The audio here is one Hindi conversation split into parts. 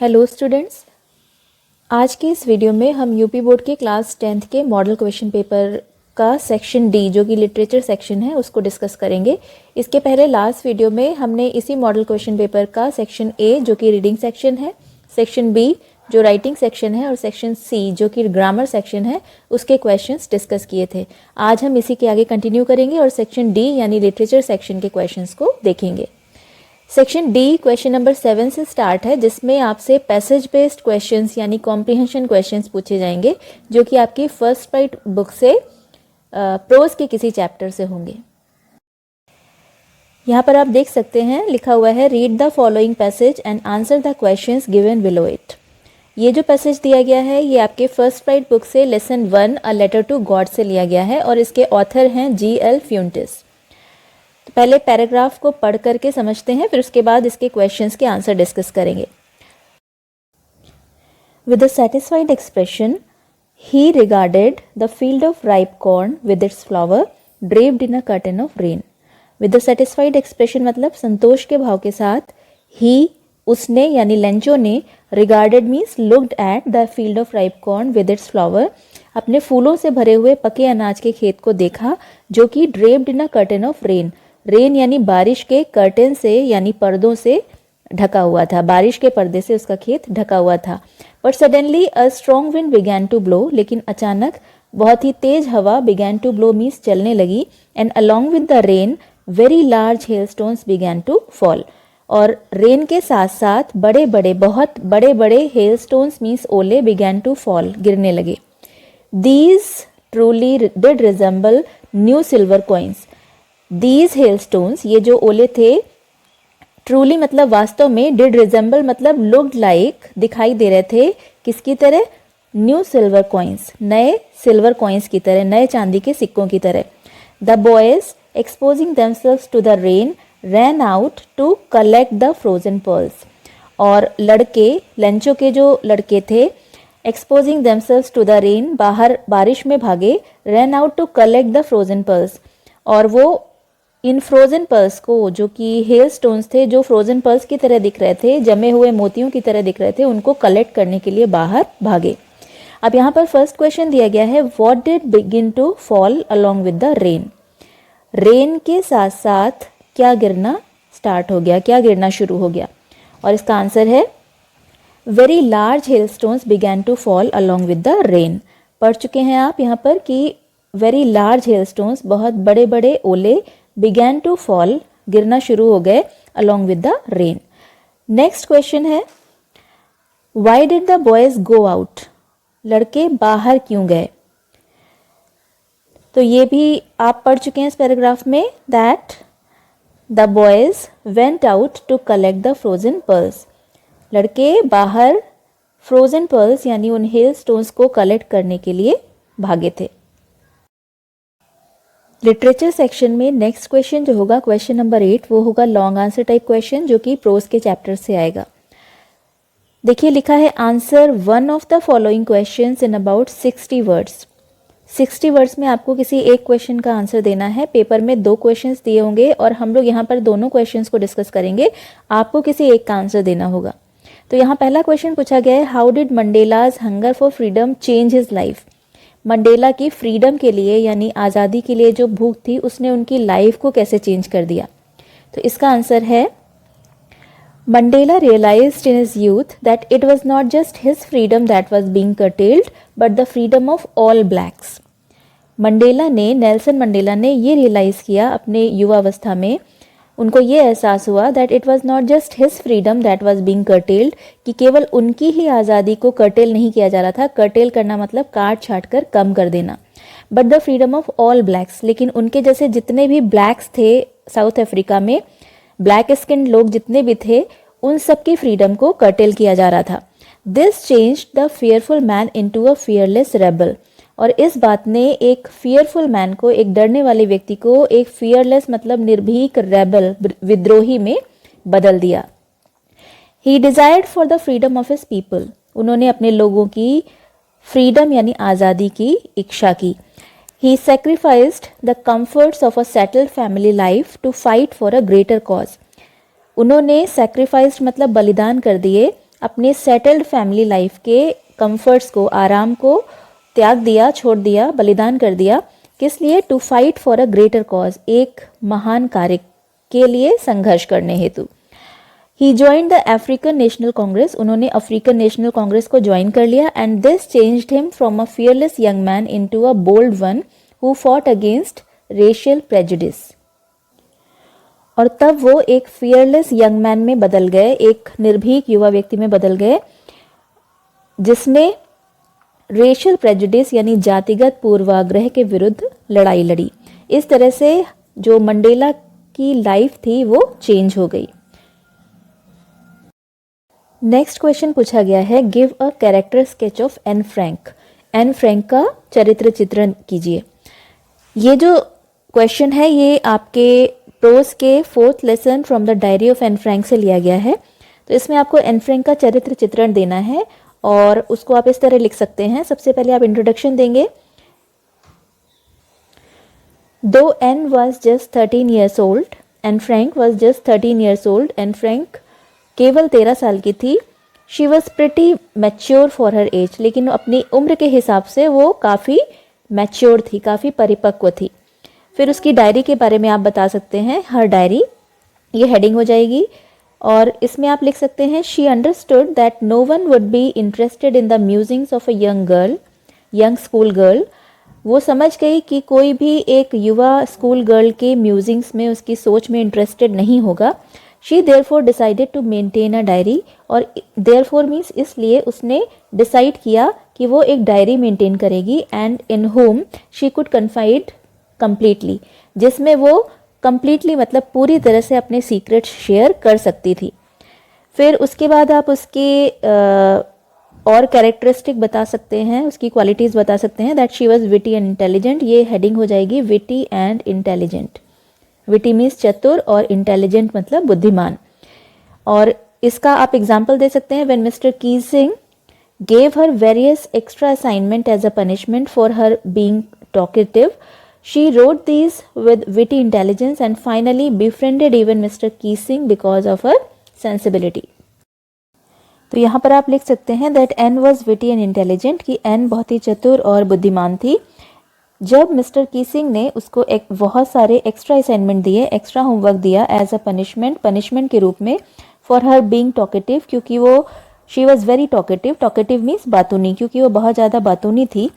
हेलो स्टूडेंट्स, आज के इस वीडियो में हम यूपी बोर्ड के क्लास 10th के मॉडल क्वेश्चन पेपर का सेक्शन डी जो कि लिटरेचर सेक्शन है उसको डिस्कस करेंगे। इसके पहले लास्ट वीडियो में हमने इसी मॉडल क्वेश्चन पेपर का सेक्शन ए जो कि रीडिंग सेक्शन है, सेक्शन बी जो राइटिंग सेक्शन है और सेक्शन सी जो कि ग्रामर सेक्शन है उसके क्वेश्चंस डिस्कस किए थे। आज हम इसी के आगे कंटिन्यू करेंगे और सेक्शन डी यानी लिटरेचर सेक्शन के क्वेश्चंस को देखेंगे। सेक्शन डी क्वेश्चन नंबर 7 से स्टार्ट है, जिसमें आपसे पैसेज बेस्ड क्वेश्चंस यानी कॉम्प्रिहेंशन क्वेश्चंस पूछे जाएंगे जो कि आपकी फर्स्ट राइट बुक से प्रोज के किसी चैप्टर से होंगे। यहाँ पर आप देख सकते हैं लिखा हुआ है read the following passage and answer the questions given below it. ये जो पैसेज दिया गया है ये आपके फर्स्ट राइट बुक से lesson 1 a letter to God से लिया गया है और इसके ऑथर हैं G.L. फ्यूंटिस। तो पहले पैराग्राफ को पढ़ करके समझते हैं, फिर उसके बाद इसके क्वेश्चंस के आंसर डिस्कस करेंगे। With a satisfied expression, he regarded the field of ripe corn with its flower draped in a curtain of rain. With a satisfied expression मतलब संतोष के भाव के साथ he उसने यानी लेंचो ने regarded means looked at the field of ripe corn with its flower अपने फूलों से भरे हुए पके अनाज के खेत को देखा जो कि draped in a curtain of rain, rain यानी बारिश के कर्टेन से यानी पर्दों से ढका हुआ था, बारिश के पर्दे से उसका खेत ढका हुआ था। But suddenly a strong wind began to blow, लेकिन अचानक बहुत ही तेज हवा बिगैन टू ब्लो मीन्स चलने लगी। And along with the rain very large hailstones began to fall, और रेन के साथ साथ बड़े बड़े बहुत बड़े बड़े हेलस्टोन्स मीन्स ओले बिगैन टू फॉल गिरने लगे। These truly did resemble new silver coins. These hailstones ये जो ओले थे, ट्रूली मतलब वास्तव में, डिड रिजेंबल मतलब लुक्ड लाइक दिखाई दे रहे थे किसकी तरह, न्यू सिल्वर कॉइन्स नए सिल्वर कॉइन्स की तरह, नए चांदी के सिक्कों की तरह। The boys exposing themselves to the rain ran out to collect the frozen pearls, और लड़के लंचो के जो लड़के थे exposing themselves to the rain बाहर बारिश में भागे, ran out to collect the frozen pearls, और वो इन फ्रोजन पर्ल्स को जो कि हेल स्टोन्स थे जो फ्रोजन पर्ल्स की तरह दिख रहे थे, जमे हुए मोतियों की तरह दिख रहे थे, उनको कलेक्ट करने के लिए बाहर भागे। अब यहाँ पर फर्स्ट क्वेश्चन दिया गया है what did begin to fall along with the rain. Rain के साथ साथ क्या गिरना स्टार्ट हो गया, क्या गिरना शुरू हो गया, और इसका आंसर है very large hail stones began to fall along with the rain. पढ़ चुके हैं आप यहाँ पर कि वेरी लार्ज हेल स्टोन्स बहुत बड़े बड़े ओले began to fall गिरना शुरू हो गए along with the rain। Next question है why did the boys go out, लड़के बाहर क्यों गए। तो ये भी आप पढ़ चुके हैं इस पैराग्राफ में that the boys went out to collect the frozen pearls, लड़के बाहर फ्रोजन पर्ल्स यानी उन हेल स्टोन्स को कलेक्ट करने के लिए भागे थे। लिटरेचर सेक्शन में नेक्स्ट क्वेश्चन जो होगा क्वेश्चन नंबर 8 वो होगा लॉन्ग आंसर टाइप क्वेश्चन जो कि प्रोज के चैप्टर से आएगा। देखिए लिखा है answer one of the following questions in about 60 words. 60 words में आपको किसी एक क्वेश्चन का आंसर देना है। पेपर में 2 क्वेश्चंस दिए होंगे और हम लोग यहाँ पर दोनों क्वेश्चंस को डिस्कस करेंगे, आपको किसी एक का आंसर देना होगा। तो यहाँ पहला क्वेश्चन पूछा गया है how did Mandela's hunger for freedom change his life. Mandela की फ्रीडम के लिए यानी आज़ादी के लिए जो भूख थी उसने उनकी लाइफ को कैसे चेंज कर दिया। तो इसका आंसर है Mandela realised in his youth that it was not just his freedom that was being curtailed but the freedom of all blacks. Nelson Mandela ने ये रियलाइज़ किया अपने युवावस्था में, उनको ये एहसास हुआ that it was not just his freedom that was being curtailed, कि केवल उनकी ही आज़ादी को कर्टेल नहीं किया जा रहा था। कर्टेल करना मतलब काट छाट कर कम कर देना, but the freedom of all blacks, लेकिन उनके जैसे जितने भी ब्लैक्स थे साउथ अफ्रीका में, ब्लैक स्किन लोग जितने भी थे उन सबकी फ्रीडम को कर्टेल किया जा रहा था। This changed the fearful man into a fearless rebel, और इस बात ने एक फियरफुल मैन को, एक डरने वाले व्यक्ति को, एक फियरलेस मतलब निर्भीक रेबल विद्रोही में बदल दिया। He desired for the freedom of his people, उन्होंने अपने लोगों की फ्रीडम यानी आज़ादी की इच्छा की। He sacrificed the comforts of a settled family life to fight for a greater cause, उन्होंने सेक्रीफाइस्ड मतलब बलिदान कर दिए अपने सेटल्ड फैमिली लाइफ के कंफर्ट्स को, आराम को त्याग दिया, छोड़ दिया, बलिदान कर दिया। किस लिए? To fight for a greater cause, एक महान कार्य के लिए संघर्ष करने हेतु। He joined the African National Congress, उन्होंने अफ्रीकन नेशनल कांग्रेस को ज्वाइन कर लिया। And this changed him from a fearless young man into a bold one who fought against racial prejudice. और तब वो एक फियरलेस यंग मैन में बदल गए, एक निर्भीक युवा व्यक्ति में बदल गए, जिसने रेशियल प्रेजुडिस यानी जातिगत पूर्वाग्रह के विरुद्ध लड़ाई लड़ी। इस तरह से जो मंडेला की लाइफ थी वो चेंज हो गई। नेक्स्ट क्वेश्चन पूछा गया है, give a character sketch of Anne Frank. Anne Frank का चरित्र चित्रण कीजिए। ये जो क्वेश्चन है ये आपके प्रोज के 4th lesson from the diary of Anne Frank से लिया गया है। तो इसमें आपको एन फ्रैंक का चरित्र चित्रण देना है और उसको आप इस तरह लिख सकते हैं। सबसे पहले आप इंट्रोडक्शन देंगे। Though Anne was just 13 years old and Frank was just 13 years old and Frank केवल 13 साल की थी। She was pretty mature for her age, लेकिन अपनी उम्र के हिसाब से वो काफ़ी मैच्योर थी, काफ़ी परिपक्व थी। फिर उसकी डायरी के बारे में आप बता सकते हैं, हर डायरी, ये हेडिंग हो जाएगी। और इसमें आप लिख सकते हैं, she understood that no one would be interested in the musings of a young school girl. वो समझ गई कि कोई भी एक युवा स्कूल गर्ल के म्यूजिंग्स में, उसकी सोच में इंटरेस्टेड नहीं होगा। She therefore decided to maintain a diary, और देयरफॉर मीन्स इसलिए उसने डिसाइड किया कि वो एक डायरी मेंटेन करेगी। And in whom she could confide completely, जिसमें वो कंप्लीटली मतलब पूरी तरह से अपने सीक्रेट्स शेयर कर सकती थी। फिर उसके बाद आप उसके और कैरेक्टरिस्टिक बता सकते हैं, उसकी क्वालिटीज़ बता सकते हैं। That she was witty and intelligent, ये हेडिंग हो जाएगी witty and intelligent. Witty means चतुर और इंटेलिजेंट मतलब बुद्धिमान। और इसका आप एग्जाम्पल दे सकते हैं, when mister Keesing gave her various extra assignment as a punishment for her being talkative, she wrote these with witty intelligence and finally befriended even Mr. Keesing because of her sensibility. तो यहाँ पर आप लिख सकते हैं that N was witty and intelligent, कि N बहुत ही चतुर और बुद्धिमान थी। जब मिस्टर कीसिंग ने उसको एक बहुत सारे एक्स्ट्रा असाइनमेंट दिए, एक्स्ट्रा होमवर्क दिया एज अ पनिशमेंट के रूप में, फॉर हर बीइंग टॉकेटिव, क्योंकि वो she was very talkative. Talkative means बातूनी, क्योंकि वो बहुत ज़्यादा बातूनी थी।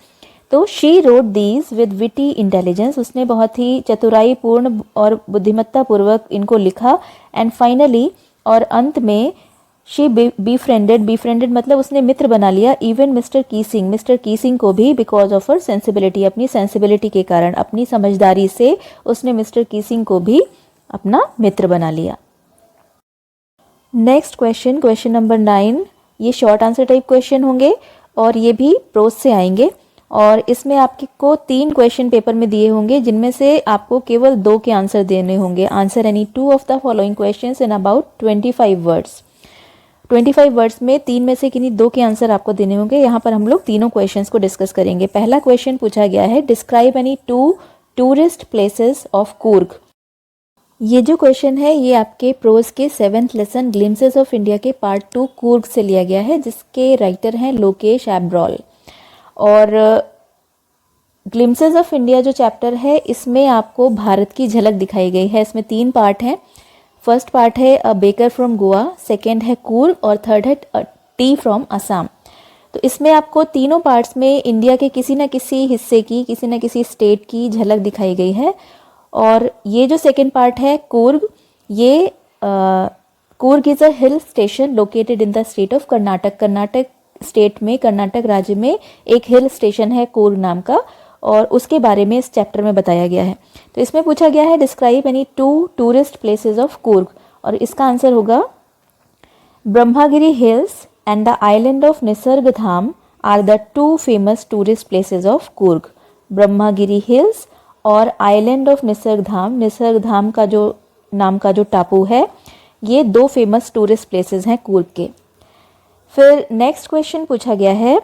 तो she wrote these with witty intelligence, उसने बहुत ही चतुराई पूर्ण और बुद्धिमत्ता पूर्वक इनको लिखा। एंड फाइनली, और अंत में, शी बीफ्रेंडेड मतलब उसने मित्र बना लिया इवन मिस्टर कीसिंग को भी, बिकॉज ऑफ हर सेंसिबिलिटी, अपनी सेंसिबिलिटी के कारण, अपनी समझदारी से उसने मिस्टर कीसिंग को भी अपना मित्र बना लिया। नेक्स्ट क्वेश्चन, क्वेश्चन नंबर 9, ये शॉर्ट आंसर टाइप क्वेश्चन होंगे और ये भी प्रोज से आएंगे। और इसमें आपको 3 क्वेश्चन पेपर में दिए होंगे, जिनमें से आपको केवल 2 के आंसर देने होंगे। Answer any 2 of the following questions in about 25 words. 25 words में 3 में से किन्हीं 2 के आंसर आपको देने होंगे। यहाँ पर हम लोग तीनों क्वेश्चंस को डिस्कस करेंगे। पहला क्वेश्चन पूछा गया है, describe any 2 tourist places of Coorg. ये जो क्वेश्चन है ये आपके प्रोज के 7th lesson glimpses of India के पार्ट 2 कूर्ग से लिया गया है, जिसके राइटर हैं लोकेश एब्रॉल। और ग्लिम्सेस ऑफ इंडिया जो चैप्टर है, इसमें आपको भारत की झलक दिखाई गई है। इसमें 3 पार्ट हैं। फर्स्ट पार्ट है अ बेकर फ्रॉम गोवा, सेकेंड है कूर्ग और थर्ड है टी फ्रॉम असम। तो इसमें आपको तीनों पार्ट्स में इंडिया के किसी न किसी हिस्से की, किसी न किसी स्टेट की झलक दिखाई गई है। और ये जो सेकेंड पार्ट है कूर्ग, ये Coorg is a hill station located in the state of Karnataka. Karnataka state में, कर्नाटक राज्य में एक हिल स्टेशन है कूर्ग नाम का, और उसके बारे में इस चैप्टर में बताया गया है। तो इसमें पूछा गया है, describe any 2 tourist places of Coorg, और इसका आंसर होगा Brahmagiri hills and the island of Nisargadhama are the 2 famous tourist places of Coorg. Brahmagiri hills और आइलैंड ऑफ निसर्गधाम, निसर्गधाम का जो नाम का जो टापू है, ये 2 फेमस टूरिस्ट प्लेसेस हैं कूर्ग के। फिर नेक्स्ट क्वेश्चन पूछा गया है,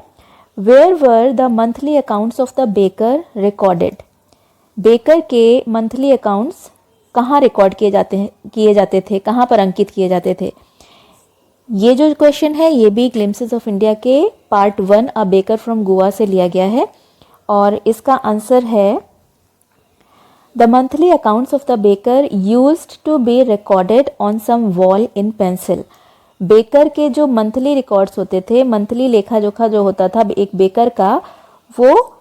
where were the monthly accounts of the baker recorded. बेकर के मंथली अकाउंट्स कहाँ रिकॉर्ड किए जाते थे, कहाँ पर अंकित किए जाते थे। ये जो क्वेश्चन है ये भी ग्लिम्पसेस ऑफ इंडिया के part 1 a baker from Goa से लिया गया है और इसका आंसर है the monthly accounts of the baker used to be recorded on some wall in pencil. बेकर के जो मंथली रिकॉर्ड्स होते थे, मंथली लेखा जोखा जो होता था एक बेकर का, वो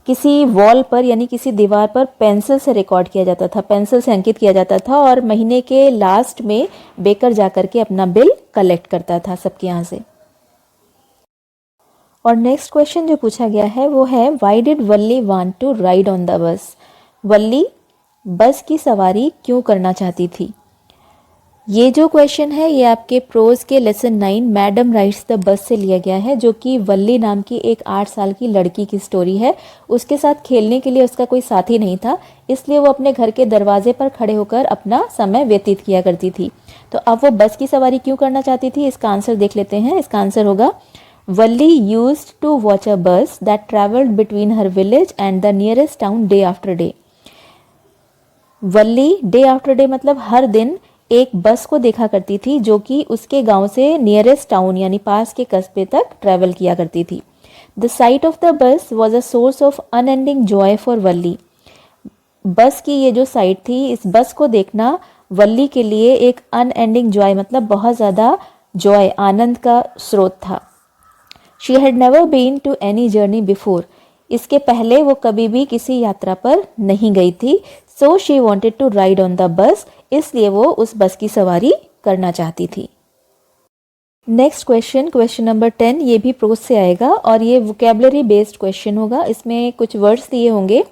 किसी वॉल पर यानी किसी दीवार पर पेंसिल से रिकॉर्ड किया जाता था, पेंसिल से अंकित किया जाता था और महीने के लास्ट में बेकर जाकर के अपना बिल कलेक्ट करता था सबके यहाँ से। और नेक्स्ट क्वेश्चन जो पूछा गया है वो है why did Valli want to ride on the bus. Valli bus की सवारी क्यों करना चाहती थी। ये जो क्वेश्चन है ये आपके प्रोज के lesson 9 madam rides the bus से लिया गया है, जो कि वल्ली नाम की एक 8 साल की लड़की की स्टोरी है। उसके साथ खेलने के लिए उसका कोई साथी नहीं था, इसलिए वो अपने घर के दरवाजे पर खड़े होकर अपना समय व्यतीत किया करती थी। तो अब वो बस की सवारी क्यों करना चाहती थी, इसका आंसर देख लेते हैं। इसका आंसर होगा वल्ली यूज्ड टू वॉच अ बस that travelled between her village and the nearest town day after day. Valli day after day मतलब हर दिन एक बस को देखा करती थी जो कि उसके गांव से नियरेस्ट टाउन यानी पास के कस्बे तक ट्रैवल किया करती थी। The sight of the bus was a source of unending joy for Valli. Bus की ये जो साइट थी, इस बस को देखना वल्ली के लिए एक अनएंडिंग जॉय मतलब बहुत ज़्यादा जॉय, आनंद का स्रोत था। She had never been to any journey before. इसके पहले वो कभी भी किसी यात्रा पर नहीं गई थी। So she wanted to ride on the bus, इसलिए वो उस बस की सवारी करना चाहती थी। नेक्स्ट क्वेश्चन, क्वेश्चन नंबर 10, ये भी प्रोज से आएगा और ये वोकेबलरी बेस्ड क्वेश्चन होगा। इसमें कुछ वर्ड्स दिए होंगे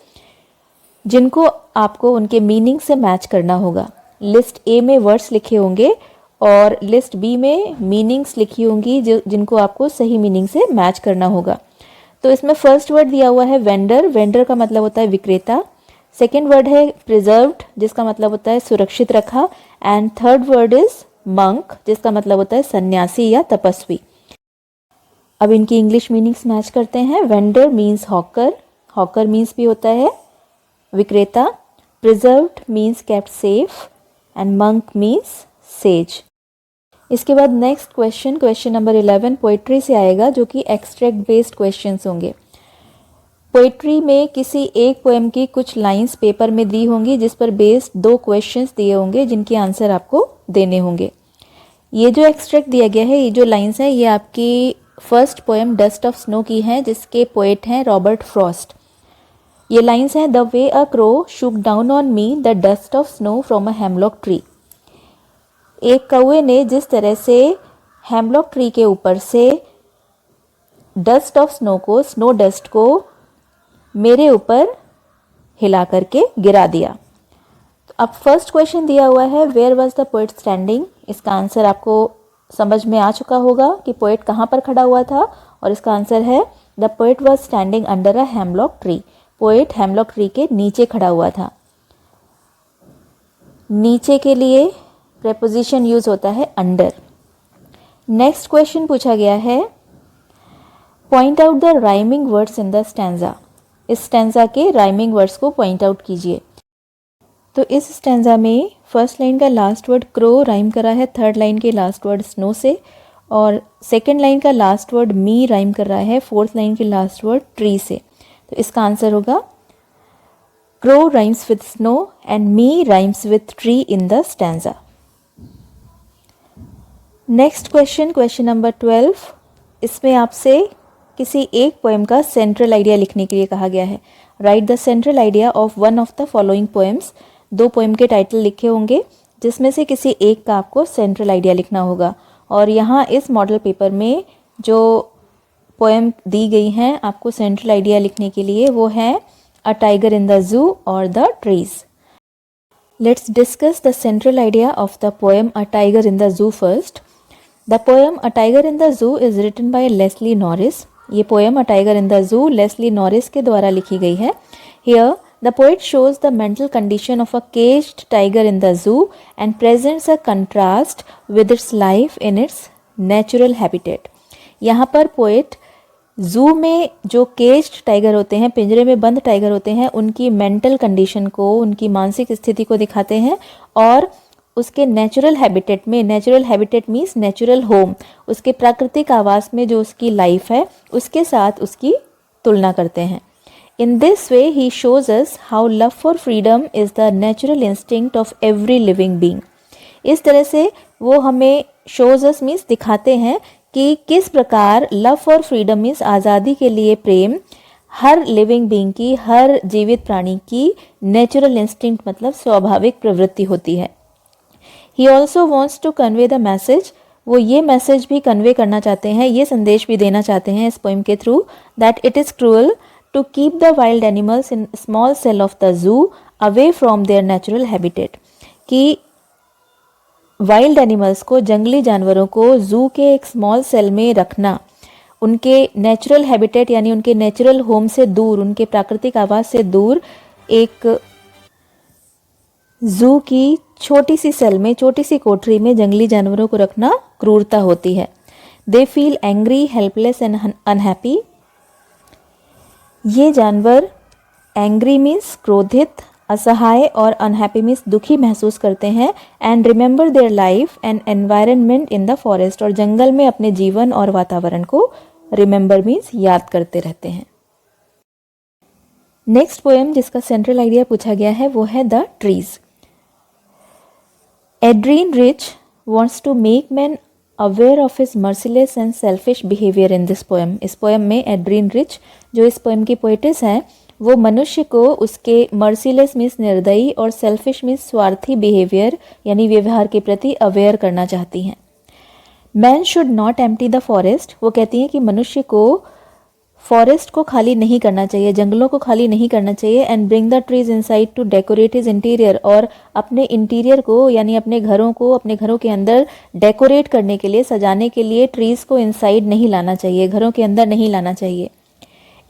जिनको आपको उनके मीनिंग से मैच करना होगा। लिस्ट ए में वर्ड्स लिखे होंगे और लिस्ट बी में मीनिंग्स लिखी होंगी जिनको आपको सही मीनिंग से मैच करना होगा। तो इसमें फर्स्ट वर्ड दिया हुआ है वेंडर। वेंडर का मतलब होता है विक्रेता। सेकेंड वर्ड है प्रिजर्व्ड, जिसका मतलब होता है सुरक्षित रखा। And third word is monk, जिसका मतलब होता है सन्यासी या तपस्वी। अब इनकी इंग्लिश मीनिंग्स मैच करते हैं। Vendor means hawker, hawker means भी होता है विक्रेता। Preserved means kept safe and monk means says. इसके बाद next question, question number 11 poetry से आएगा, जो कि एक्सट्रैक्ट बेस्ड क्वेश्चंस होंगे। पोइट्री में किसी एक पोएम की कुछ लाइंस पेपर में दी होंगी जिस पर बेस्ड 2 क्वेश्चंस दिए होंगे जिनके आंसर आपको देने होंगे। ये जो एक्सट्रैक्ट दिया गया है, ये जो लाइंस है, ये आपकी first poem dust of snow की हैं जिसके पोएट हैं रॉबर्ट फ्रॉस्ट। ये लाइंस हैं the way a crow Shuk down on me the dust of snow from a hemlock tree. एक कौवे ने जिस तरह से हेमलॉक ट्री के ऊपर से डस्ट ऑफ स्नो को, स्नो डस्ट को मेरे ऊपर हिला करके गिरा दिया। तो अब फर्स्ट क्वेश्चन दिया हुआ है where was the poet standing. इसका आंसर आपको समझ में आ चुका होगा कि पोएट कहाँ पर खड़ा हुआ था और इसका आंसर है the poet was standing under a hemlock tree. Poet hemlock tree के नीचे खड़ा हुआ था। नीचे के लिए प्रेपोजिशन यूज होता है अंडर। नेक्स्ट क्वेश्चन पूछा गया है point out the rhyming words in the stanza. इस स्टैंजा के राइमिंग वर्ड्स को पॉइंट आउट कीजिए। तो इस स्टैंजा में फर्स्ट लाइन का लास्ट वर्ड क्रो राइम करा है थर्ड लाइन के लास्ट वर्ड स्नो से, और सेकंड लाइन का लास्ट वर्ड मी राइम कर रहा है फोर्थ लाइन के लास्ट वर्ड ट्री से। तो इसका आंसर होगा crow rhymes with snow and me rhymes with tree in the stanza. Next question, question number 12, इसमें आपसे किसी एक पोएम का सेंट्रल आइडिया लिखने के लिए कहा गया है। Right the central idea of one of the following poems. 2 poem के टाइटल लिखे होंगे जिसमें से किसी एक का आपको सेंट्रल आइडिया लिखना होगा। और यहाँ इस मॉडल पेपर में जो पोएम दी गई हैं आपको सेंट्रल आइडिया लिखने के लिए, वो है अ टाइगर इन द जू और the trees. Let's discuss the central idea of the poem a tiger in the zoo first. The poem a tiger in the zoo is written by Leslie Norris. ये poem a tiger in the zoo Leslie Norris के द्वारा लिखी गई है। Here the poet shows the mental condition of a caged tiger in the zoo and presents a contrast with its life in its natural habitat. यहाँ पर पोएट जू में जो केज्ड टाइगर होते हैं, पिंजरे में बंद टाइगर होते हैं, उनकी मेंटल कंडीशन को, उनकी मानसिक स्थिति को दिखाते हैं और उसके नेचुरल हैबिटेट में, natural habitat means natural home, उसके प्राकृतिक आवास में जो उसकी लाइफ है उसके साथ उसकी तुलना करते हैं। In this way he shows us how love for freedom is the natural instinct of every living being. इस तरह से वो हमें शोज अस मीन्स दिखाते हैं कि किस प्रकार लव फॉर फ्रीडम मीन्स आज़ादी के लिए प्रेम हर लिविंग बीइंग की, हर जीवित प्राणी की नेचुरल इंस्टिंक्ट मतलब स्वाभाविक प्रवृत्ति होती है। He also wants to convey the message, वो ये मैसेज भी कन्वे करना चाहते हैं, ये संदेश भी देना चाहते हैं इस पोइम के through, that it is cruel to keep the wild animals in small cell of the zoo away from their natural habitat, कि वाइल्ड एनिमल्स को, जंगली जानवरों को जू के एक स्मॉल सेल में रखना उनके नेचुरल हैबिटेट यानी उनके नेचुरल होम से दूर, उनके प्राकृतिक आवास से दूर एक जू की छोटी सी सेल में, छोटी सी कोठरी में जंगली जानवरों को रखना क्रूरता होती है। They feel angry, helpless and unhappy. ये जानवर एंग्री मीन्स क्रोधित, असहाय और अनहैप्पी मीन्स दुखी महसूस करते हैं। And remember their life and environment in the forest, और जंगल में अपने जीवन और वातावरण को रिमेंबर मीन्स याद करते रहते हैं। नेक्स्ट पोएम जिसका सेंट्रल आइडिया पूछा गया है वो है the trees. एड्रीन rich wants to make men aware of his merciless and selfish behavior in this poem। इस पोएम में एड्रीन रिच जो इस पोएम की पोएटिस हैं वो मनुष्य को उसके मर्सीलेस मीन्स निर्दयी और सेल्फिश मीन्स स्वार्थी बिहेवियर यानी व्यवहार के प्रति अवेयर करना चाहती हैं। Man should not empty the forest, वो कहती हैं कि मनुष्य को फॉरेस्ट को खाली नहीं करना चाहिए, जंगलों को खाली नहीं करना चाहिए। And bring the trees inside to decorate his interior, और अपने इंटीरियर को यानी अपने घरों को, अपने घरों के अंदर डेकोरेट करने के लिए, सजाने के लिए ट्रीज को इनसाइड नहीं लाना चाहिए, घरों के अंदर नहीं लाना चाहिए।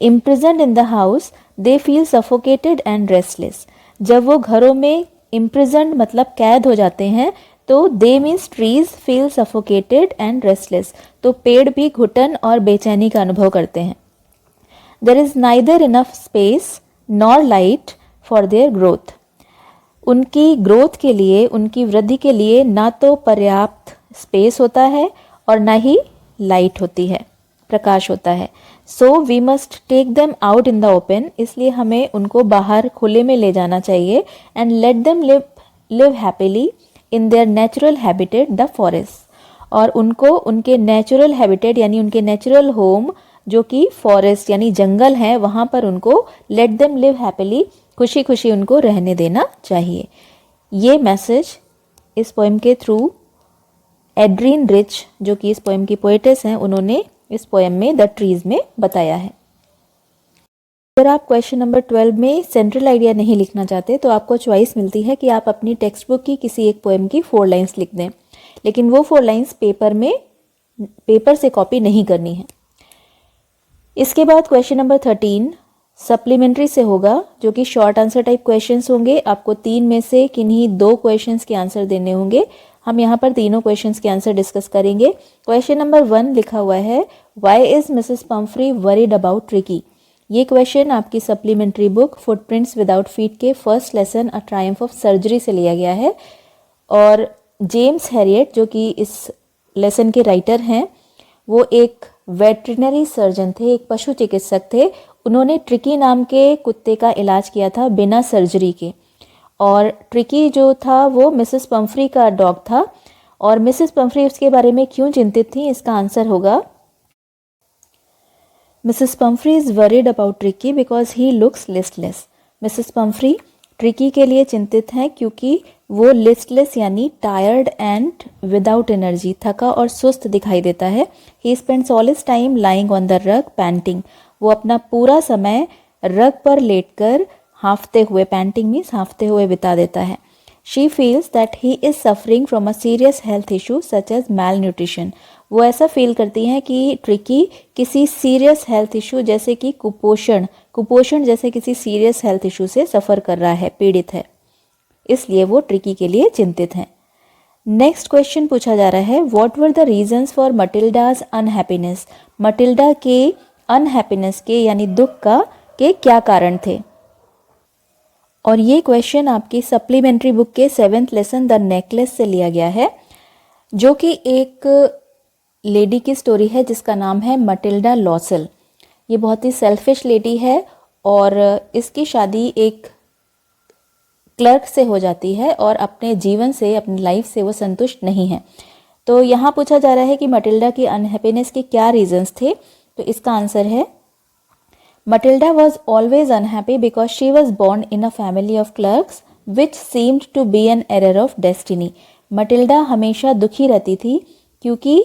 Imprisoned in the house they feel suffocated and restless, जब वो घरों में इम्प्रिजन्ड मतलब कैद हो जाते हैं तो दे means trees feel suffocated and restless, तो पेड़ भी घुटन और बेचैनी का अनुभव करते हैं। There is neither enough space nor light for their growth। उनकी ग्रोथ के लिए, उनकी वृद्धि के लिए ना तो पर्याप्त स्पेस होता है और ना ही लाइट होती है, प्रकाश होता है। So we must take them out in the open, इसलिए हमें उनको बाहर खुले में ले जाना चाहिए। And let them live happily in their natural habitat the forest, और उनको उनके नेचुरल हैबिटेट यानी उनके नेचुरल होम जो कि फॉरेस्ट यानी जंगल है वहाँ पर उनको लेट देम लिव हैप्पीली, खुशी खुशी उनको रहने देना चाहिए। ये मैसेज इस पोएम के थ्रू एड्रीन रिच जो कि इस पोएम की पोएटेस हैं उन्होंने इस पोएम में द ट्रीज में बताया है। अगर आप क्वेश्चन नंबर 12 में सेंट्रल आइडिया नहीं लिखना चाहते तो आपको चॉइस मिलती है कि आप अपनी टेक्स्ट बुक की किसी एक पोएम की 4 लाइन्स लिख दें, लेकिन वो 4 लाइन्स पेपर से कॉपी नहीं करनी है। इसके बाद क्वेश्चन नंबर 13 सप्लीमेंट्री से होगा जो कि शॉर्ट आंसर टाइप क्वेश्चंस होंगे। आपको 3 में से किन्हीं 2 क्वेश्चंस के आंसर देने होंगे। हम यहाँ पर तीनों क्वेश्चंस के आंसर डिस्कस करेंगे। क्वेश्चन नंबर 1 लिखा हुआ है why is Mrs Pumphrey worried about Tricki. ये क्वेश्चन आपकी supplementary book footprints without feet के first lesson a triumph of surgery से लिया गया है। और जेम्स हैरियट जो कि इस लेसन के राइटर हैं वो एक वेटरिनरी सर्जन थे, एक पशु चिकित्सक थे। उन्होंने ट्रिकी नाम के कुत्ते का इलाज किया था बिना सर्जरी के, और ट्रिकी जो था वो मिसेस पम्फ्री का डॉग था। और मिसेस पम्फ्री उसके बारे में क्यों चिंतित थी, इसका आंसर होगा Mrs Pomfrey is worried about tricky because he looks listless. Mrs Pomfrey tricky के लिए चिंतित हैं क्योंकि वो लिस्टलेस यानी टायर्ड एंड विदाउट एनर्जी, थका और सुस्त दिखाई देता है। He spends all his time lying on the rug painting, वो अपना पूरा समय रग पर लेटकर हाँफते हुए, पैंटिंग मीन्स हाँफते हुए बिता देता है। She feels that he is suffering from a serious health issue such as malnutrition. वो ऐसा फील करती हैं कि ट्रिकी किसी सीरियस हेल्थ इशू जैसे कि कुपोषण जैसे किसी सीरियस हेल्थ इशू से सफ़र कर रहा है, पीड़ित है, इसलिए वो ट्रिकी के लिए चिंतित हैं। नेक्स्ट क्वेश्चन पूछा जा रहा है what were the reasons for Matilda's unhappiness. Matilda के अनहैप्पीनेस के यानी दुख के क्या कारण थे। और ये क्वेश्चन आपकी सप्लीमेंट्री बुक के 7th लेसन द नेकलेस से लिया गया है, जो कि एक लेडी की स्टोरी है जिसका नाम है मटिल्डा लॉसल। ये बहुत ही सेल्फिश लेडी है और इसकी शादी एक क्लर्क से हो जाती है और अपने जीवन से, अपनी लाइफ से वो संतुष्ट नहीं है। तो यहाँ पूछा जा रहा है कि मटिल्डा की अनहैप्पीनेस के क्या रीजंस थे। तो इसका आंसर है Matilda was always unhappy because she was born in a family of clerks which seemed to be an error of destiny. Matilda हमेशा दुखी रहती थी क्योंकि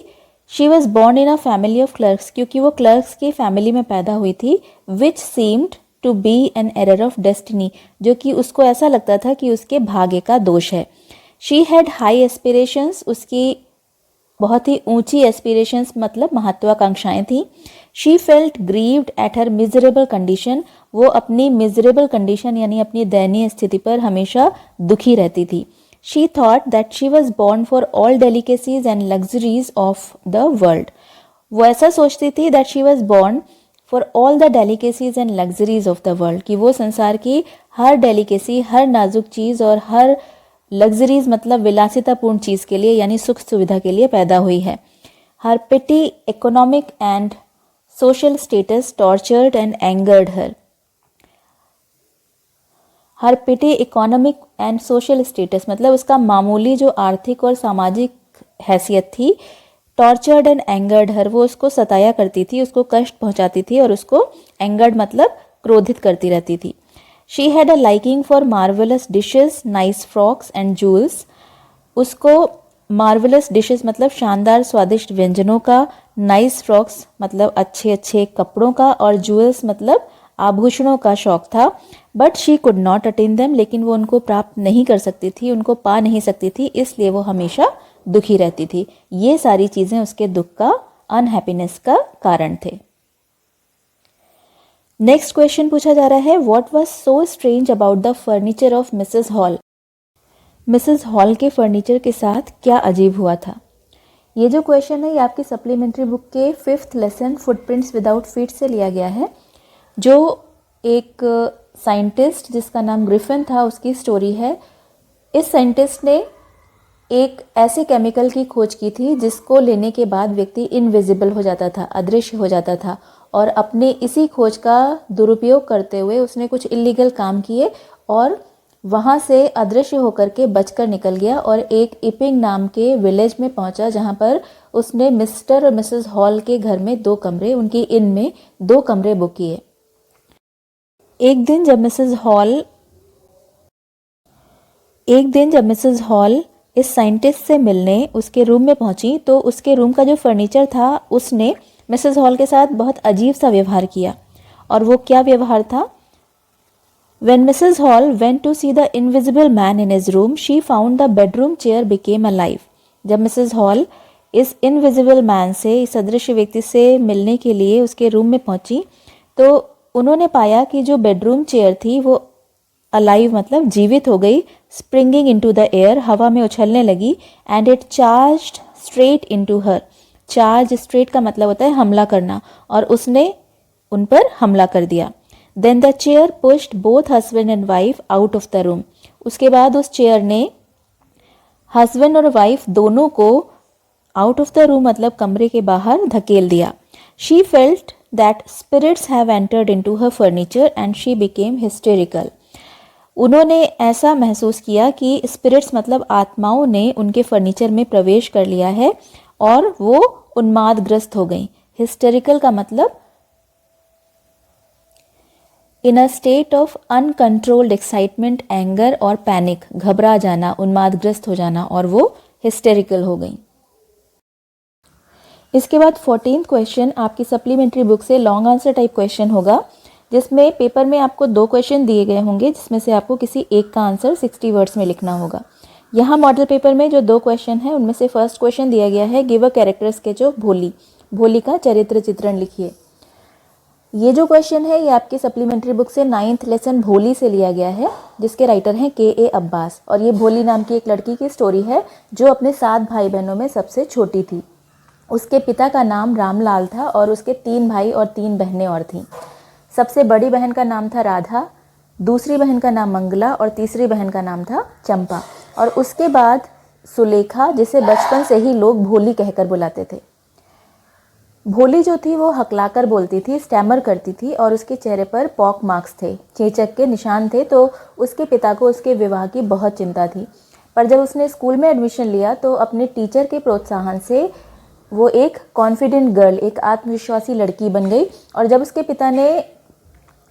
she was born in a family of clerks, क्योंकि वो clerks की फैमिली में पैदा हुई थी, which seemed to be an error of destiny, जो कि उसको ऐसा लगता था कि उसके भाग्य का दोष है। She had high aspirations, उसकी बहुत ही ऊंची एस्पिरेशंस मतलब महत्वाकांक्षाएं थी। She felt grieved at her miserable condition, वो अपनी मिजरेबल कंडीशन यानी अपनी दयनीय स्थिति पर हमेशा दुखी रहती थी। She thought that she was born for all delicacies and luxuries of the world, वो ऐसा सोचती थी that she was born for all the delicacies and luxuries of the world, कि वो संसार की हर डेलिकेसी, हर नाजुक चीज़ और हर लग्जरीज मतलब विलासितापूर्ण चीज़ के लिए यानी सुख सुविधा के लिए पैदा हुई है। Her petty economic and social status tortured and angered her. Her petty economic and social status मतलब उसका मामूली जो आर्थिक और सामाजिक हैसियत थी, टॉर्चर्ड एंड एंगर्ड हर, वो उसको सताया करती थी, उसको कष्ट पहुंचाती थी और उसको एंगर्ड मतलब क्रोधित करती रहती थी। She had a liking for marvelous dishes, nice frocks and jewels. उसको marvelous dishes मतलब शानदार स्वादिष्ट व्यंजनों का, nice frocks मतलब अच्छे अच्छे कपड़ों का और jewels मतलब आभूषणों का शौक था। But she could not attain them, लेकिन वो उनको प्राप्त नहीं कर सकती थी, उनको पा नहीं सकती थी, इसलिए वो हमेशा दुखी रहती थी। ये सारी चीज़ें उसके दुख का, अनहैप्पीनेस का कारण थे। नेक्स्ट क्वेश्चन पूछा जा रहा है, what was so strange about the furniture of Mrs hall. Mrs hall के फर्नीचर के साथ क्या अजीब हुआ था। ये जो क्वेश्चन है ये आपकी सप्लीमेंट्री बुक के 5th lesson footprints without feet से लिया गया है, जो एक साइंटिस्ट जिसका नाम ग्रिफिन था उसकी स्टोरी है। इस साइंटिस्ट ने एक ऐसे केमिकल की खोज की थी जिसको लेने के बाद व्यक्ति इनविजिबल हो जाता था, अदृश्य हो जाता था, और अपने इसी खोज का दुरुपयोग करते हुए उसने कुछ इलीगल काम किए और वहाँ से अदृश्य होकर के बचकर निकल गया और एक इपिंग नाम के विलेज में पहुँचा, जहाँ पर उसने मिस्टर और मिसेस हॉल के घर में 2 कमरे, उनकी इन में 2 कमरे बुक किए। एक दिन जब मिसेस हॉल इस साइंटिस्ट से मिलने उसके रूम में पहुंची तो उसके रूम का जो फर्नीचर था उसने मिसेस हॉल के साथ बहुत अजीब सा व्यवहार किया। और वो क्या व्यवहार था? When Mrs. Hall went to see the invisible man in his room, she found the bedroom chair became alive. जब मिसेस हॉल इस इनविजिबल मैन से, इस अदृश्य व्यक्ति से मिलने के लिए उसके रूम में पहुंची तो उन्होंने पाया कि जो बेडरूम चेयर थी वो अलाइव मतलब जीवित हो गई, स्प्रिंगिंग इनटू द एयर, हवा में उछलने लगी, and it charged straight into her. Charge straight का मतलब होता है हमला करना, और उसने उन पर हमला कर दिया। Then the chair pushed both husband and wife out of the room. उसके बाद उस चेयर ने हस्बैंड और वाइफ दोनों को आउट ऑफ द रूम मतलब कमरे के बाहर धकेल दिया। She felt that spirits have entered into her furniture and she became hysterical. उन्होंने ऐसा महसूस किया कि स्पिरिट्स मतलब आत्माओं ने उनके फर्नीचर में प्रवेश कर लिया है और वो उन्मादग्रस्त हो गई। हिस्टेरिकल का मतलब in a state of uncontrolled excitement, anger और पैनिक, घबरा जाना, उन्मादग्रस्त हो जाना, और वो हिस्टेरिकल हो गई। इसके बाद 14th क्वेश्चन आपकी सप्लीमेंट्री बुक से लॉन्ग आंसर टाइप क्वेश्चन होगा, जिसमें पेपर में आपको 2 क्वेश्चन दिए गए होंगे जिसमें से आपको किसी एक का आंसर 60 वर्ड्स में लिखना होगा। यहाँ मॉडल पेपर में जो 2 क्वेश्चन है उनमें से फर्स्ट क्वेश्चन दिया गया है, give a character sketch of भोली। भोली का चरित्र चित्रण लिखिए। ये जो क्वेश्चन है ये आपकी सप्लीमेंट्री बुक से 9th लेसन भोली से लिया गया है, जिसके राइटर हैं के अब्बास, और ये भोली नाम की एक लड़की की स्टोरी है जो अपने 7 भाई बहनों में सबसे छोटी थी। उसके पिता का नाम रामलाल था और उसके 3 भाई और 3 बहनें और थीं। सबसे बड़ी बहन का नाम था राधा, दूसरी बहन का नाम मंगला और तीसरी बहन का नाम था चंपा। और उसके बाद सुलेखा, जिसे बचपन से ही लोग भोली कहकर बुलाते थे। भोली जो थी वो हकलाकर बोलती थी, स्टैमर करती थी और उसके चेहरे पर पॉक मार्क्स थे, चेचक के निशान थे। तो उसके पिता को उसके विवाह की बहुत चिंता थी। पर जब उसने स्कूल में एडमिशन लिया तो अपने टीचर के प्रोत्साहन से वो एक कॉन्फिडेंट गर्ल, एक आत्मविश्वासी लड़की बन गई। और जब उसके पिता ने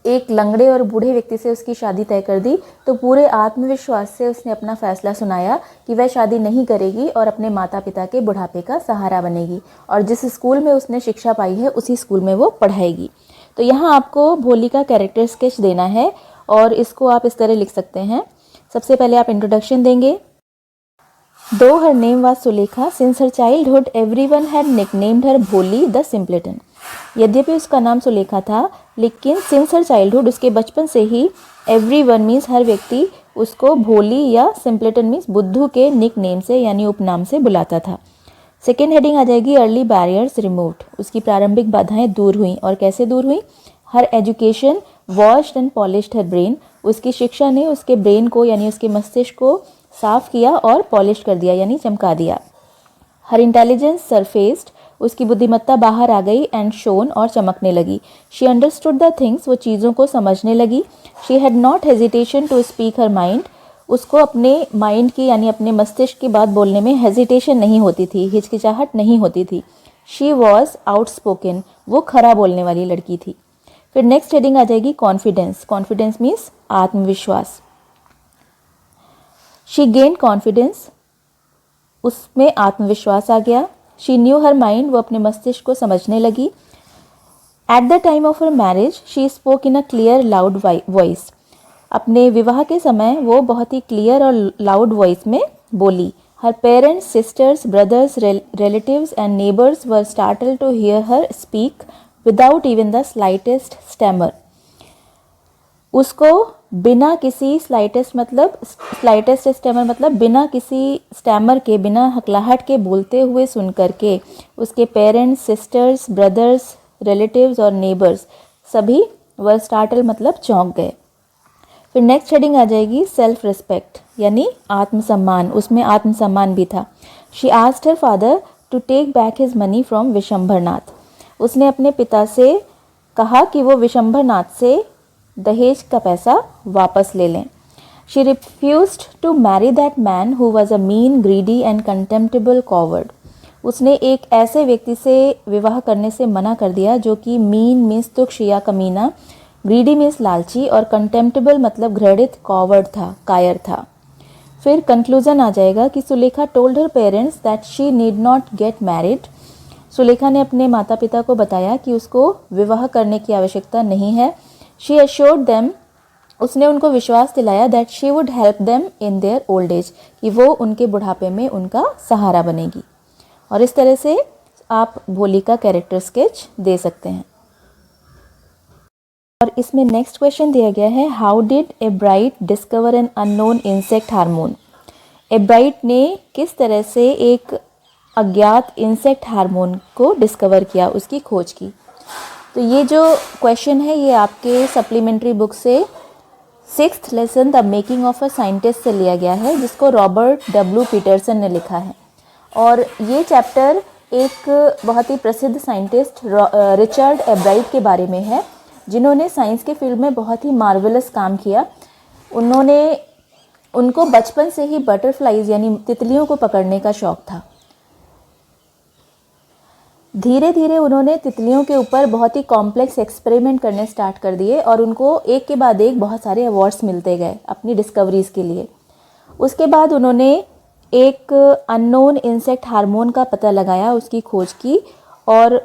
एक लंगड़े और बूढ़े व्यक्ति से उसकी शादी तय कर दी तो पूरे आत्मविश्वास से उसने अपना फैसला सुनाया कि वह शादी नहीं करेगी और अपने माता पिता के बुढ़ापे का सहारा बनेगी और जिस स्कूल में उसने शिक्षा पाई है उसी स्कूल में वो पढ़ाएगी। तो यहाँ आपको भोली का कैरेक्टर स्केच देना है और इसको आप इस तरह लिख सकते हैं। सबसे पहले आप इंट्रोडक्शन देंगे। Though her name was Sulekha, since her childhood everyone had nicknamed her Bholi the Simpleton. यद्यपि उसका नाम सुलेखा था लेकिन सिंस हर चाइल्डहुड, उसके बचपन से ही एवरीवन मीन्स हर व्यक्ति उसको भोली या सिंपलेटन मीन्स बुद्धू के निक नेम से यानी उपनाम से बुलाता था। सेकेंड हेडिंग आ जाएगी अर्ली बैरियर्स रिमूव्ड। उसकी प्रारंभिक बाधाएं दूर हुई। और कैसे दूर हुई? Her education washed and polished her brain. उसकी शिक्षा ने उसके ब्रेन को यानी उसके मस्तिष्क को साफ किया और पॉलिश कर दिया यानी चमका दिया। हर इंटेलिजेंस सरफेस्ड। उसकी बुद्धिमत्ता बाहर आ गई एंड शोन और चमकने लगी। She understood the things. वो चीज़ों को समझने लगी। She had not hesitation to speak her mind. उसको अपने माइंड की यानी अपने मस्तिष्क की बात बोलने में हेजिटेशन नहीं होती थी, हिचकिचाहट नहीं होती थी। She was outspoken. वो खरा बोलने वाली लड़की थी। फिर नेक्स्ट हेडिंग आ जाएगी कॉन्फिडेंस। कॉन्फिडेंस मीन्स आत्मविश्वास। She gain confidence. उसमें आत्मविश्वास आ गया। She knew her mind. वो अपने मस्तिष्क को समझने लगी। At the time of her marriage she spoke in a clear loud voice. अपने विवाह के समय वो बहुत ही क्लियर और लाउड वॉइस में बोली। Her parents, sisters, brothers, relatives and neighbours were startled to hear her speak without even the slightest stammer. उसको बिना किसी स्लाइटेस्ट स्टैमर मतलब बिना किसी स्टैमर के, बिना हकलाहट के बोलते हुए सुन करके उसके पेरेंट्स, सिस्टर्स, ब्रदर्स, रिलेटिव्स और नेबर्स सभी वर स्टार्टल मतलब चौंक गए। फिर नेक्स्ट हेडिंग आ जाएगी सेल्फ रिस्पेक्ट यानी आत्मसम्मान। उसमें आत्मसम्मान भी था। She asked her father to take back his money from Vishambharnath. उसने अपने पिता से कहा कि वो विशंभरनाथ से दहेज का पैसा वापस ले लें। She refused to marry that man who was a mean, greedy and contemptible coward. उसने एक ऐसे व्यक्ति से विवाह करने से मना कर दिया जो कि मीन मीन्स तुच्छ या कमीना, ग्रीडी मीन्स लालची और कंटेम्प्टेबल मतलब घृणित, कॉवर्ड था, कायर था। फिर कंक्लूजन आ जाएगा कि Sulekha told her parents that she need not get married. Sulekha ने अपने माता पिता को बताया कि उसको विवाह करने की आवश्यकता नहीं है। शी assured them, उसने उनको विश्वास दिलाया that she would help them in their old age, कि वो उनके बुढ़ापे में उनका सहारा बनेगी। और इस तरह से आप भोली का कैरेक्टर स्केच दे सकते हैं। और इसमें नेक्स्ट क्वेश्चन दिया गया है, how did एब्राइट discover an unknown insect hormone. एब्राइट ने किस तरह से एक अज्ञात इंसेक्ट हार्मोन को डिस्कवर किया, उसकी खोज की। तो ये जो क्वेश्चन है ये आपके सप्लीमेंट्री बुक से 6th lesson the making of a scientist से लिया गया है, जिसको रॉबर्ट डब्ल्यू पीटरसन ने लिखा है। और ये चैप्टर एक बहुत ही प्रसिद्ध साइंटिस्ट रिचर्ड एब्राइट के बारे में है, जिन्होंने साइंस के फील्ड में बहुत ही मार्वेलस काम किया। उनको बचपन से ही बटरफ्लाइज यानी तितलियों को पकड़ने का शौक था। धीरे धीरे उन्होंने तितलियों के ऊपर बहुत ही कॉम्प्लेक्स एक्सपेरिमेंट करने स्टार्ट कर दिए और उनको एक के बाद एक बहुत सारे अवार्ड्स मिलते गए अपनी डिस्कवरीज के लिए। उसके बाद उन्होंने एक अननोन इंसेक्ट हार्मोन का पता लगाया, उसकी खोज की। और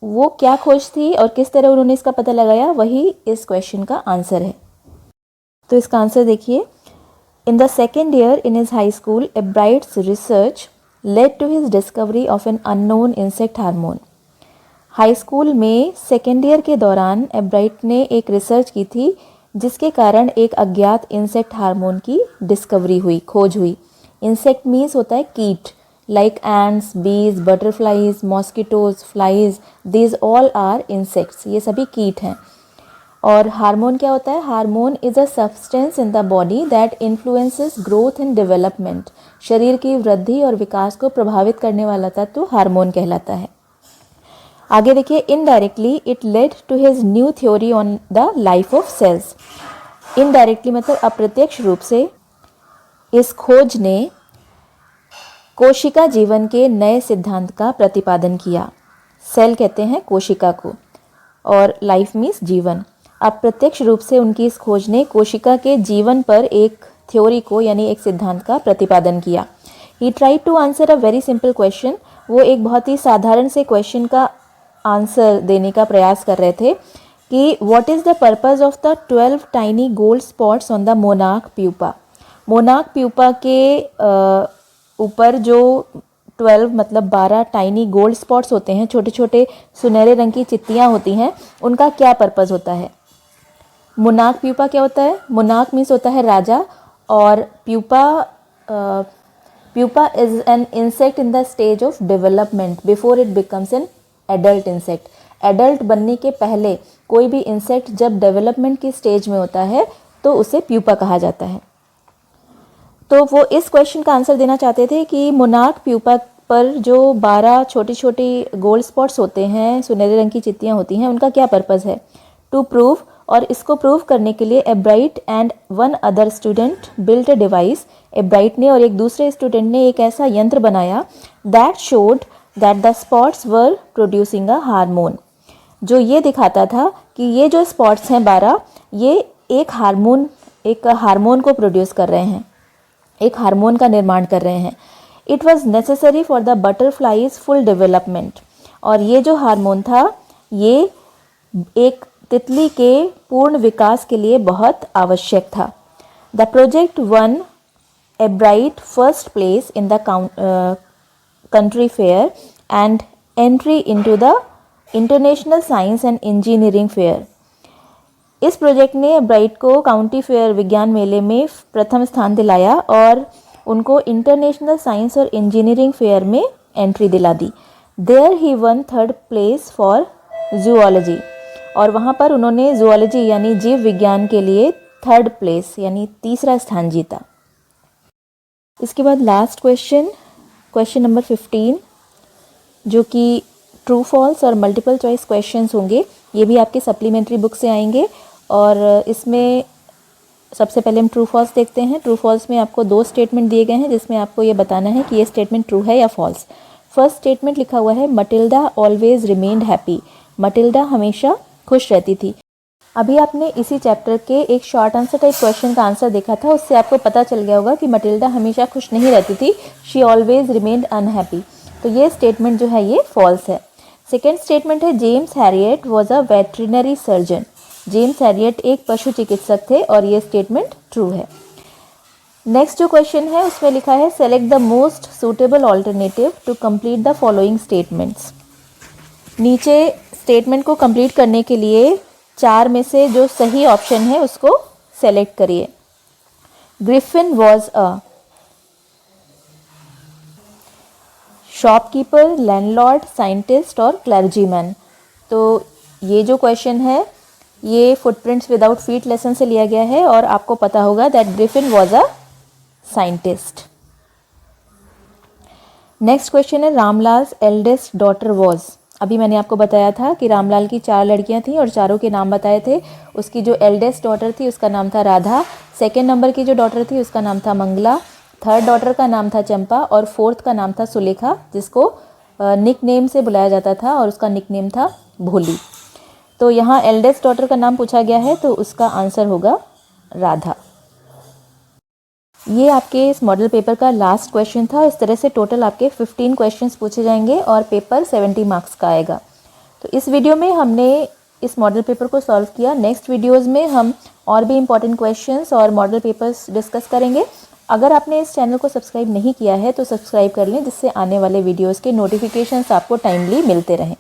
वो क्या खोज थी और किस तरह उन्होंने इसका पता लगाया, वही इस क्वेश्चन का आंसर है। तो इसका आंसर देखिए, in the second year in his high school Ebright's research led to his discovery of an unknown insect hormone. High school में सेकेंड ईयर के दौरान एब्राइट ने एक रिसर्च की थी जिसके कारण एक अज्ञात इंसेक्ट हार्मोन की डिस्कवरी हुई, खोज हुई। इंसेक्ट मीन्स होता है कीट, like ants, bees, butterflies, mosquitoes, flies, these all are insects. ये सभी कीट हैं। और हार्मोन क्या होता है? Hormone is a substance in the body that influences growth and development. शरीर की वृद्धि और विकास को प्रभावित करने वाला तत्व हार्मोन कहलाता है। आगे देखिए, indirectly it led to his new theory on the life of cells. Indirectly मतलब अप्रत्यक्ष रूप से इस खोज ने कोशिका जीवन के नए सिद्धांत का प्रतिपादन किया। सेल कहते हैं कोशिका को और लाइफ मीन्स जीवन। अप्रत्यक्ष रूप से उनकी इस खोज ने कोशिका के जीवन पर एक थ्योरी को यानी एक सिद्धांत का प्रतिपादन किया। He try to answer a very simple question. वो एक बहुत ही साधारण से क्वेश्चन का आंसर देने का प्रयास कर रहे थे कि what is the purpose of the 12 tiny gold spots on the monarch pupa. Monarch pupa के ऊपर जो 12 मतलब 12 टाइनी गोल्ड स्पॉट्स होते हैं, छोटे छोटे सुनहरे रंग की चित्तियाँ होती हैं, उनका क्या पर्पज़ होता है? मोनार्क प्यूपा क्या होता है? मोनार्क मीन्स होता है राजा, और pupa is an insect in the stage of development before it becomes an adult insect. Adult बनने के पहले कोई भी इंसेक्ट जब डेवलपमेंट की स्टेज में होता है तो उसे प्यूपा कहा जाता है। तो वो इस क्वेश्चन का आंसर देना चाहते थे कि मोनार्क प्यूपा पर जो 12 छोटी छोटी गोल्ड स्पॉट्स होते हैं, सुनहरे रंग की चित्तियाँ होती हैं, उनका क्या पर्पज़ है? टू प्रूव, और इसको प्रूव करने के लिए एब्राइट and one other student built a device. एब्राइट ने और एक दूसरे स्टूडेंट ने एक ऐसा यंत्र बनाया that showed that the spots were producing a hormone, जो ये दिखाता था कि ये जो स्पॉट्स हैं 12, ये एक हार्मोन को प्रोड्यूस कर रहे हैं, एक हार्मोन का निर्माण कर रहे हैं। It was necessary for the butterflies full development, और ये जो हार्मोन था ये एक तितली के पूर्ण विकास के लिए बहुत आवश्यक था। The project one एब्राइट first place in the country fair and entry into the international science and engineering fair. इस प्रोजेक्ट ने एब्राइट को काउंटी फेयर विज्ञान मेले में प्रथम स्थान दिलाया और उनको इंटरनेशनल साइंस और इंजीनियरिंग फेयर में एंट्री दिला दी। There he won 3rd place for zoology, और वहाँ पर उन्होंने जूलॉजी यानी जीव विज्ञान के लिए 3rd प्लेस यानी तीसरा स्थान जीता। इसके बाद लास्ट क्वेश्चन नंबर 15, जो कि ट्रू फॉल्स और मल्टीपल चॉइस क्वेश्चंस होंगे। ये भी आपके सप्लीमेंट्री बुक से आएंगे, और इसमें सबसे पहले हम ट्रू फॉल्स देखते हैं। ट्रू फॉल्स में आपको 2 स्टेटमेंट दिए गए हैं जिसमें आपको ये बताना है कि ये स्टेटमेंट ट्रू है या फॉल्स। फर्स्ट स्टेटमेंट लिखा हुआ है Matilda always remained happy. Matilda हमेशा खुश रहती थी। अभी आपने इसी चैप्टर के एक शॉर्ट आंसर टाइप क्वेश्चन का आंसर देखा था, उससे आपको पता चल गया होगा कि मटिल्डा हमेशा खुश नहीं रहती थी, शी ऑलवेज रिमेन्ड अनहैप्पी। तो ये स्टेटमेंट जो है ये फॉल्स है। सेकेंड स्टेटमेंट है James Herriot was a veterinary surgeon. James Herriot एक पशु चिकित्सक थे, और ये स्टेटमेंट ट्रू है। नेक्स्ट जो क्वेश्चन है उसमें लिखा है select the most suitable alternative to complete the following statements. नीचे स्टेटमेंट को कंप्लीट करने के लिए 4 में से जो सही ऑप्शन है उसको सेलेक्ट करिए। Griffin was a shopkeeper, landlord, scientist और क्लर्जीमैन। तो ये जो क्वेश्चन है ये फुटप्रिंट्स विदाउट फीट लेसन से लिया गया है, और आपको पता होगा that Griffin was a scientist. Next question है रामलाल्स एल्डेस्ट डॉटर वॉज। अभी मैंने आपको बताया था कि रामलाल की 4 लड़कियां थीं और चारों के नाम बताए थे। उसकी जो एल्डेस्ट डॉटर थी उसका नाम था राधा, सेकेंड नंबर की जो डॉटर थी उसका नाम था मंगला, थर्ड डॉटर का नाम था चंपा, और फोर्थ का नाम था सुलेखा, जिसको निक नेम से बुलाया जाता था और उसका निक नेम था भोली। तो यहाँ एल्डेस्ट डॉटर का नाम पूछा गया है तो उसका आंसर होगा राधा। ये आपके इस मॉडल पेपर का लास्ट क्वेश्चन था। इस तरह से टोटल आपके 15 क्वेश्चंस पूछे जाएंगे और पेपर 70 मार्क्स का आएगा। तो इस वीडियो में हमने इस मॉडल पेपर को सॉल्व किया। नेक्स्ट वीडियोस में हम और भी इम्पॉर्टेंट क्वेश्चंस और मॉडल पेपर्स डिस्कस करेंगे। अगर आपने इस चैनल को सब्सक्राइब नहीं किया है तो सब्सक्राइब कर लें, जिससे आने वाले वीडियोज़ के नोटिफिकेशंस आपको टाइमली मिलते रहें।